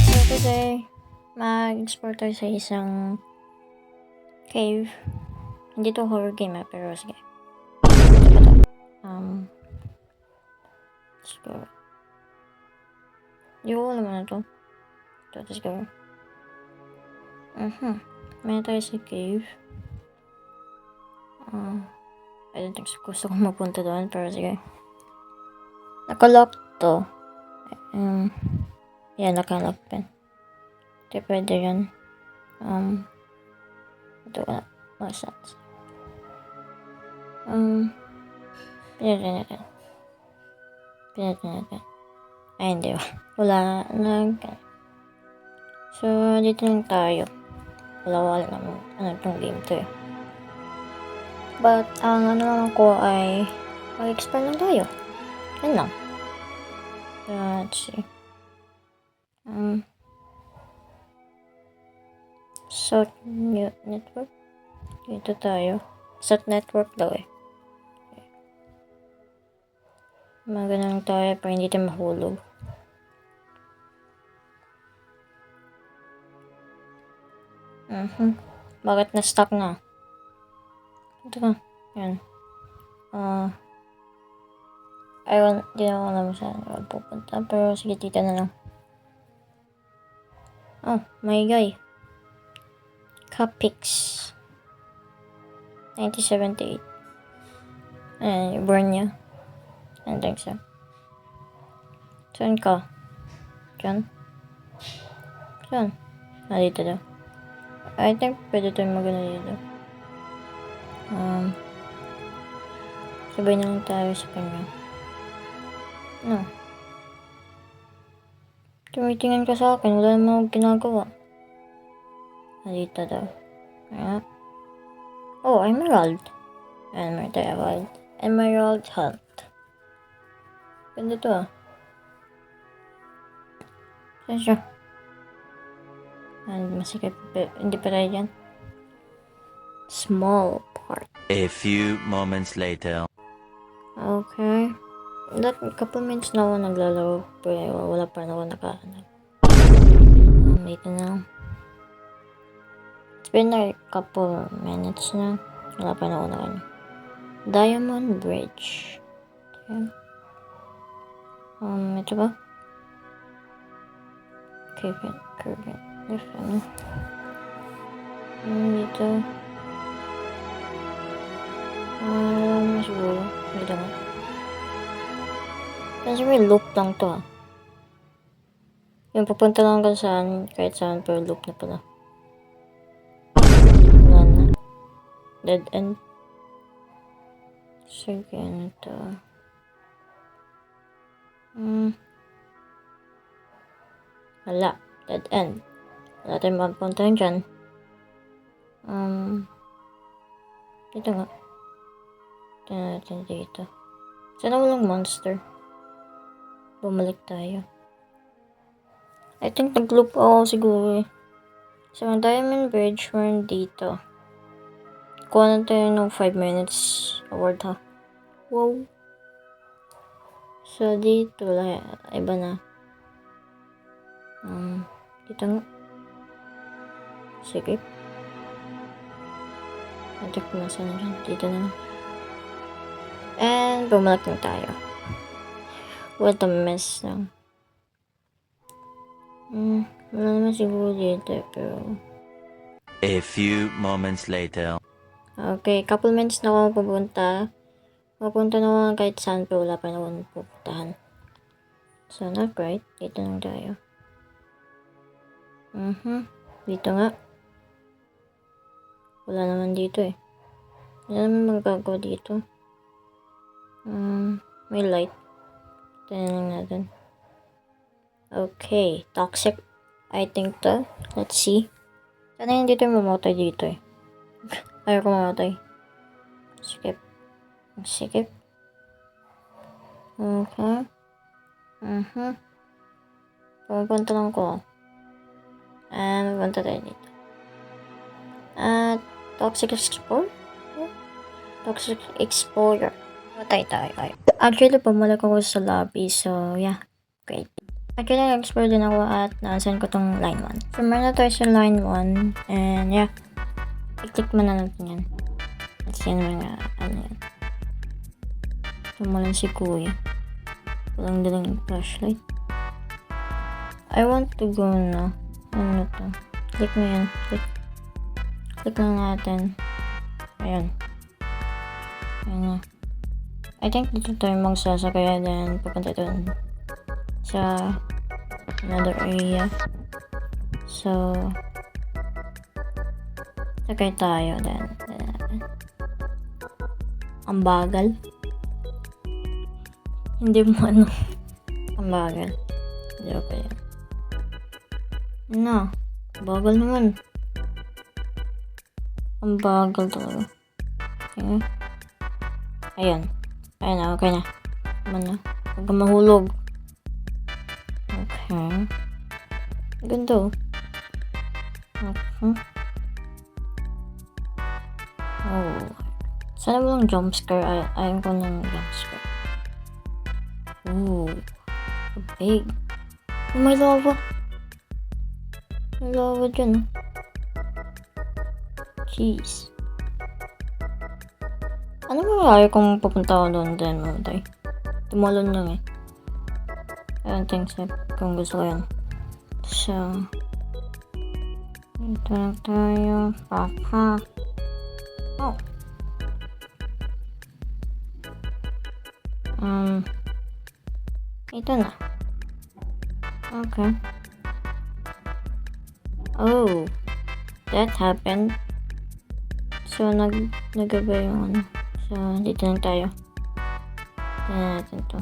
So today, mag-explore tayo sa isang cave. Hindi to horror game pero sige. Let's go. Hindi ko alam na to. Let's go. May tayo sa cave. I don't think gusto kong mapunta doon, pero sige. Nakalock to. Yeah, nakalock pen. Hindi pwede yan. Ito ka na. Massage. Pinatay natin. Ay, hindi ba? Wala. So, dito lang tayo. Wala naman. Ano itong game to eh. But, ang ano lang ko ay mag-explore lang tayo. Yan lang. Let's see. Sort network. Dito tayo. Sort network daw eh. Magana lang tayo para hindi tayo mahulog. Bakit na-stuck na? Ito na. Yan. Di na ako alam saan ako pupunta. Pero sige, dito na lang. Oh, my guy. Capix. 1978. Ayan, yung burn niya. I think so. Saan ka? Diyan? Saan? Dito daw. I think pwede tayong magano dito. Sabay na lang tayo sa kanya. No. Tumitingin ka sa akin. Wala naman akong ginagawa. Dito daw. Ayan. Oh, emerald. Emerald hunt. Ganda to ah. Saan siya? Masikip. Hindi pa tayo dyan. Small part. A few moments later. Okay. Couple minutes na ako naglalaro. Pero wala pa na ako nakahanap. Dito na. It's been like couple minutes na. Wala pa na ako nakahanap. Diamond Bridge. Okay. Ito ba? Curvent. Left, ano? Dito. Siguro. Dito nga. Kasi may loop lang to ah. Yung papunta lang ka saan, kahit saan, pero loop na pala. Wala na. Dead end. Sige, ano to? Wala. Dead end. Wala tayong mapuntahan dyan. Dito nga. Tingnan natin dito. Sana walang monster. Bumalik tayo. I think nag-loop ako siguro eh. So, ang Diamond Bridge, meron dito. Kuha na tayo ng 5 minutes award ha. Wow. So, dito wala. Iba na. Dito nga. Sige. Ito kung nasa na dyan. Dito na. And, bumalik na tayo. What a mess lang. Wala naman siguro dito pero... A few moments later. Okay, couple minutes na ako pupunta. Pupunta na ako kahit saan pero wala pa na akong pupuntahan. So, not right. Dito lang tayo. Dito nga. Wala naman dito eh. Wala naman magagawa dito. May light. Tignan lang natin. Okay. Toxic. I think to. Let's see. Sana hindi tayo mamatay dito eh. Ayaw ko mamatay. Skip. Skip. Okay. Pupunta lang ko. And pupunta tayo dito. Toxic Explorer? Toxic Explorer. Matay tayo. Actually, pumalik ako sa lobby. So, yeah. Great. Actually, nag-explore din ako at naasan ko tong line 1. So, meron na tayo sa line 1. And, yeah. I-click mo na natin yan. At yan mga, ano yan. Tumalan si kuya. Walang dalang flashlight. I want to go na. Ano to? Click mo yan. Click lang natin. Ayan. Ayan na. I think dito tayo magsasakaya then pupunta doon sa another area. So, sakay tayo then. Ang bagal. Hindi mo ano. Ang bagal. Joke yan. Ano? Bagal naman. Ang bagal talaga. Okay. Ayan. Ayan na, okay na. Naman na. Huwag kang mahulog. Okay. Ganda oh. Okay. Oh. Sana walang jumpscare. Ayaw ko ng jumpscare. Ooh. Big. Oh, may lava. May lava dyan. Jeez. Ano mangyayari kung pupunta ako doon din mamatay? Tumalon lang eh. I don't think so. Kung gusto ko yan. So, ito lang tayo. Papa. Oh. Ito na. Okay. Oh. That happened. So, nagaba yung ano. So, dito lang tayo. Tignan natin to.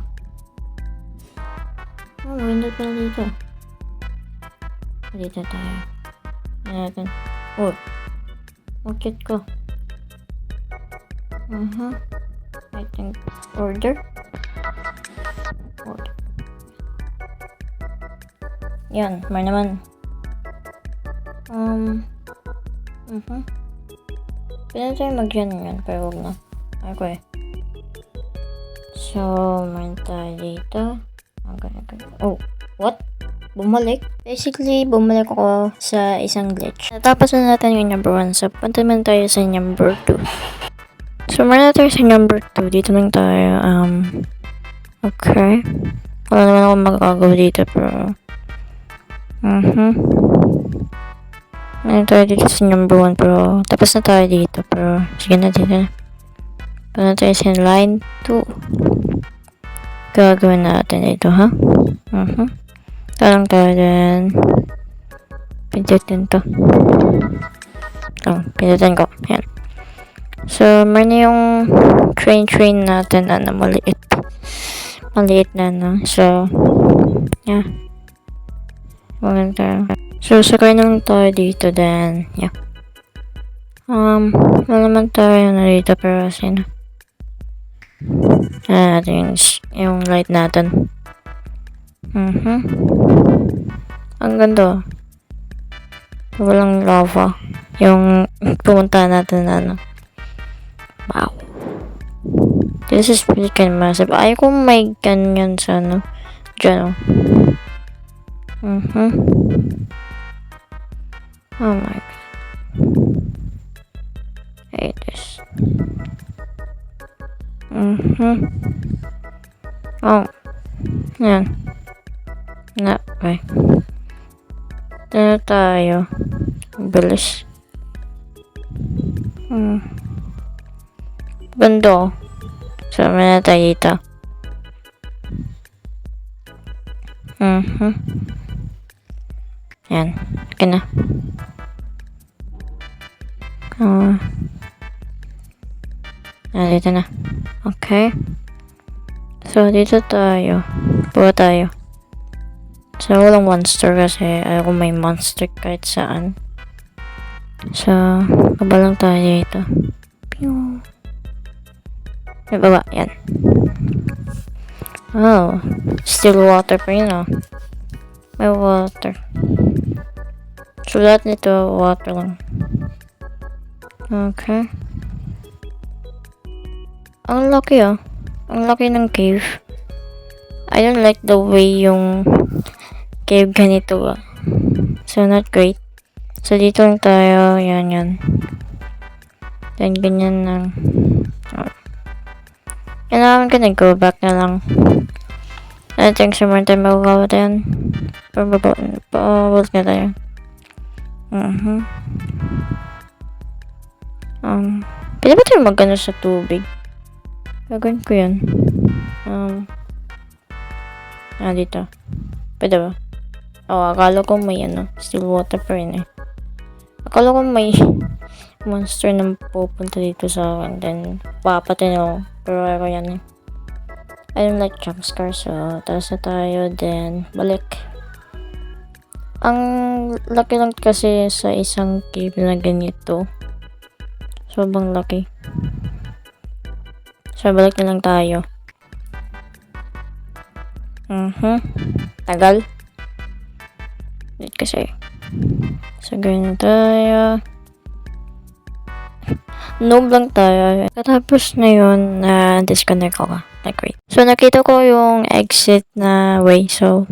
Oh, maganda pala dito. Dito tayo. Tignan natin. Oh. Ang cute ko. I think order. Yan, mar naman. Pwede tayo mag-yan, pero huwag na. Okay. So, meron tayo dito. Okay. Oh, what? Bumalik? Basically, bumalik ako sa isang glitch. Natapos na natin yung number 1. So, punta naman tayo sa number 2. So, meron na tayo sa number 2. Dito lang tayo. Okay. Wala naman ako magagawa dito, pero meron tayo dito sa number 1, pero tapos na tayo dito, pero sige na dito na. Punta na tayo sa line 2. Gagawin natin ito, ha? Talang tayo din. Pindutin to. Pindutin ko. Yan. So, meron yung train natin na maliit. Maliit na, no? So, yeah. Maganda. So, sakay na lang tayo dito then, yeah. Wala naman tayo na dito pero sino. Natin yung light natin. Ang ganda. Walang lava. Yung pumunta natin na ano. Wow. This is pretty kind of massive. Ayaw kung may ganyan sa ano. Diyan oh. Oh my god. Hate this. Oh. Yan. Na, okay. Ito tayo. Bilis. Ganda. So, may na tayo dito. Yan. Okay na. Dito na. Okay. So, dito tayo. Buha tayo. So, walang monster kasi ayaw may monster kahit saan. So, baba lang tayo dito. Pew. Baba. Yan. Oh. Still water pa yun, oh. May water. So, lahat nito, water lang. Okay. Ang laki, oh. Ang laki ng cave. I don't like the way yung cave ganito. So, not great. So, dito lang tayo. Yan. Then, ganyan lang. Kailangan ko na-go back na lang. I think sa more time magagawa tayo. Pababot na tayo. Pwede ba tayo magano sa tubig? Gagawin ko yun. Dito. Pwede ba? Akala ko may still water pa rin eh. Akala ko may monster na pupunta dito sa akin. Then, papatin ako. Pero ako yan eh. I don't like jump scares. So, taas na tayo. Then, balik. Ang laki lang kasi sa isang cave na ganito. Sobrang laki. So, balik na lang tayo. Tagal. Dito kasi. So, ganyan tayo. Noob lang tayo. Katapos na yun, disconnect ako. Like, great. So, nakita ko yung exit na way. So,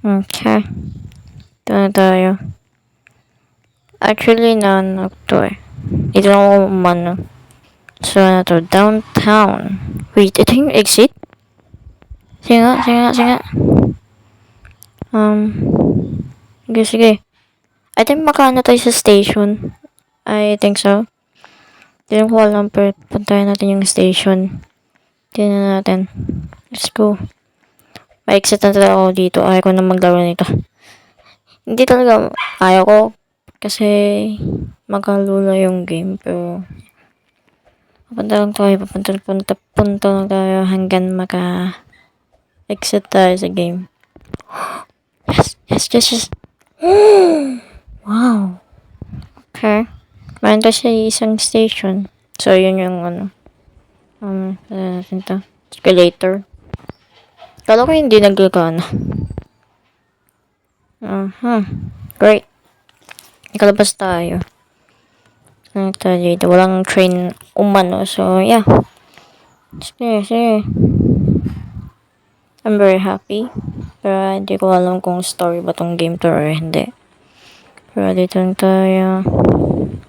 okay. Ito na tayo. Actually, to eh. Ito lang ako umano. So, na to? Downtown. Wait, ito yung exit? Sige nga. Sige. I think makaano tayo sa station. I think so. Hindi ko alam, pero puntahan natin yung station. Tingnan natin. Let's go. Ma-exit na talaga ako dito. Ayaw ko na maglaro nito. Hindi talaga ayaw ko. Kasi makalula yung game. Pero punta lang tayo hanggang exit tayo sa game. Yes. Wow. Okay. Mayroon kasi isang station. So, yun yung natin to. Escalator. Kala ko hindi nagagana. Great. Ikalabas tayo. Dito. Walang train umano. So, yeah. Sige. I'm very happy. Pero hindi ko alam kung story ba tong game to or hindi. Pero dito lang tayo.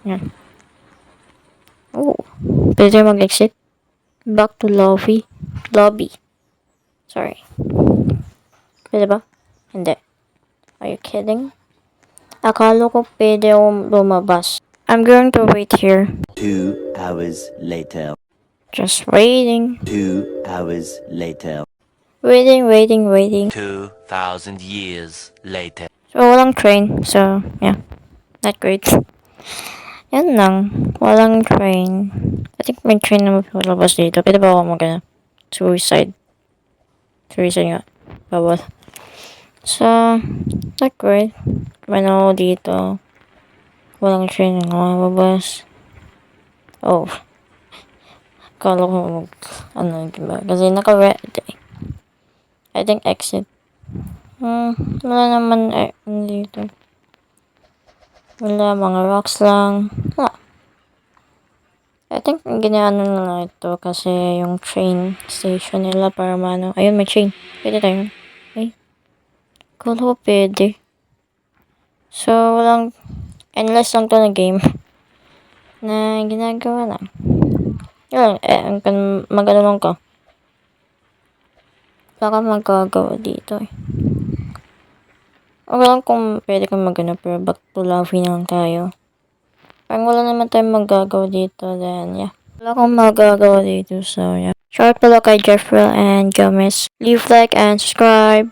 Yan. Pwede tayo mag-exit. Back to lobby. Sorry. Pwede ba? Hindi. Are you kidding? Akala ko pwede akong lumabas. I'm going to wait here. 2 hours later. Just waiting. 2 hours later. Waiting. 2,000 years later. So, walang train. So, yeah. Not great. Yan lang. Walang train. I think may train na mapalabas dito. Pwede ba ako suicide? Suicide nga. Bawal. So, not great. Mano dito. Walang train na mapalabas. Kala ko diba? Kasi naka-red. I think exit. Wala naman dito. Wala, mga rocks lang. I think ginaano na lang ito kasi yung train station nila para ayun, may train. Pwede tayo. Okay. Kala ko pwede. So, walang endless lang to na game na ginagawa lang. Yun, magano lang ko. Baka magagawa dito eh. Okay lang kung pwede kang magano, pero back to lobby na lang tayo. Parang wala naman tayong magagawa dito, then yeah. Wala akong magagawa dito, so yeah. Shout out pala kay Jeffrey and Gomez. Leave like and subscribe.